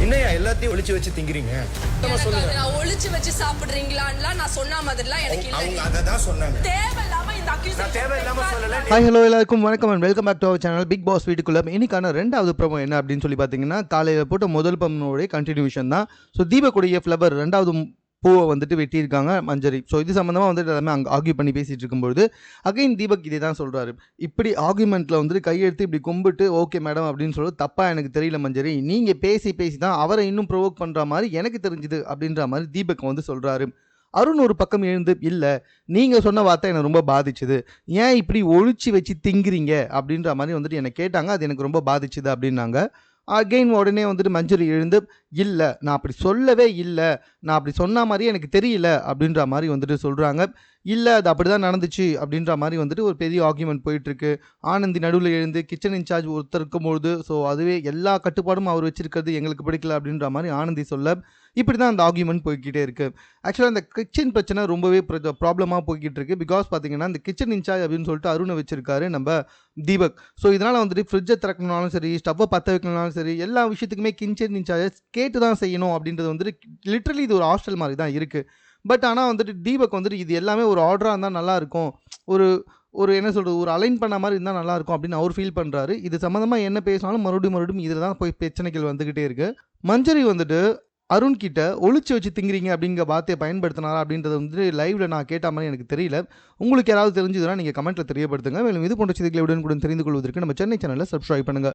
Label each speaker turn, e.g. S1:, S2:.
S1: என்னையா எல்லாத்தையும் ஒளிச்சு வச்சு திங்கிறீங்க?
S2: நான் ஒளிச்சு வச்சு சாப்பிடுறீங்களான்லாம் நான் சொன்ன மாதிரிலாம் எனக்கு இல்ல.
S1: அவங்க அத தான் சொன்னாங்க.
S2: தேவையில்லாம இந்த அக்யூசேஷன்
S1: தேவையில்லாம சொல்லல.
S3: ஹாய் ஹலோ எல்லாருக்கும் வணக்கம் and welcome back to our channel big boss வீட்டுக்குள்ள. இன்னைக்கான ரெண்டாவது ப்ரோமோ என்ன அப்படின்னு சொல்லி பார்த்தீங்கன்னா, காலையில் போட்ட முதல் ப்ரோமோடைய கண்டினியூஷன் தான். ஸோ தீபக்குடைய ஃப்ளவர் ரெண்டாவது பூவை வந்துட்டு வெட்டியிருக்காங்க மஞ்சரி. ஸோ இது சம்மந்தமாக வந்துட்டு எல்லாமே அங்கே ஆர்கியூ பண்ணி பேசிகிட்டு இருக்கும்போது அகைன் தீபக் இதே தான் சொல்கிறாரு. இப்படி ஆர்கியூமெண்ட்டில் வந்துட்டு கையெடுத்து இப்படி கும்பிட்டு ஓகே மேடம் அப்படின்னு சொல்லி தப்பாக எனக்கு தெரியல மஞ்சரி, நீங்கள் பேசி தான் அவரை இன்னும் ப்ரொவோக் பண்ணுற மாதிரி எனக்கு தெரிஞ்சுது அப்படின்ற மாதிரி தீபக் வந்து சொல்கிறாரு. அருண் ஒரு பக்கம் எழுந்து, இல்லை நீங்கள் சொன்ன வார்த்தை எனக்கு ரொம்ப பாதிச்சுது, ஏன் இப்படி ஒழிச்சு வச்சு திங்குறீங்க அப்படின்ற மாதிரி வந்துட்டு என்னை கேட்டாங்க, அது எனக்கு ரொம்ப பாதிச்சுது அப்படின்னாங்க. அகெயின் உடனே வந்துட்டு மஞ்சரி எழுந்து, இல்லை நான் அப்படி சொல்லவே இல்லை, நான் அப்படி சொன்ன மாதிரி எனக்கு தெரியல அப்படின்ற மாதிரி வந்துட்டு சொல்கிறாங்க. இல்லை அது அப்படி தான் நடந்துச்சு அப்படின்ற மாதிரி வந்துட்டு ஒரு பெரிய ஆர்கியூமெண்ட் போயிட்டுருக்கு. ஆனந்தி நடுவில் எழுந்து கிச்சன் இன்சார்ஜ் ஒருத்தர் இருக்கும்பொழுது ஸோ அதுவே எல்லா கட்டுப்பாடும் அவர் வச்சிருக்கிறது எங்களுக்கு பிடிக்கல அப்படின்ற மாதிரி ஆனந்தி சொல்ல, இப்படி தான் அந்த ஆர்கியூமெண்ட் போய்கிட்டே இருக்குது. ஆக்சுவலாக அந்த கிச்சன் பிரச்சனை ரொம்பவே ப்ராப்ளமாக போய்கிட்டு இருக்கு. பிகாஸ் பார்த்தீங்கன்னா இந்த கிச்சன் இன்சார்ஜ் அப்படின்னு சொல்லிட்டு அருணை வச்சிருக்காரு நம்ம தீபக். ஸோ இதனால் வந்துட்டு ஃப்ரிட்ஜை திறக்கணும்னாலும் சரி, ஸ்டவ்வை பற்ற வைக்கணும்னாலும் சரி, எல்லா விஷயத்துக்குமே கிச்சன் இன்சார்ஜஸ் கேட்டு தான் செய்யணும் அப்படின்றது வந்துட்டு லிட்ரலி இது ஒரு ஹாஸ்டல் மாதிரி தான் இருக்குது. பட் ஆனால் வந்துட்டு தீபக் வந்துட்டு இது எல்லாமே ஒரு ஆர்டராக இருந்தால் நல்லாயிருக்கும், ஒரு என்ன சொல்கிறது, ஒரு அலைன் பண்ண மாதிரி இருந்தால் நல்லாயிருக்கும் அப்படின்னு அவர் ஃபீல் பண்ணுறாரு. இது சம்மந்தமாக என்ன பேசினாலும் மறுபடியும் இதில் தான் போய் பிரச்சனைகள் வந்துக்கிட்டே இருக்குது. மஞ்சரி வந்துட்டு அருண் கிட்ட ஒளிச்சு வச்சு திங்கிறீங்க அப்படிங்கிற வார்த்தையை பயன்படுத்தினாரா அப்படின்றது வந்து லைவில் நான் கேட்ட மாதிரி எனக்கு தெரியல. உங்களுக்கு யாராவது தெரிஞ்சதுன்னா நீங்கள் கமெண்ட்டில் தெரியப்படுத்துங்க. மேலும் இது போன்ற செய்திகளை உடனுக்குடன் தெரிந்து கொள்வதற்கு நம்ம சென்னை சேனலில் சப்ஸ்கிரைப் பண்ணுங்கள்.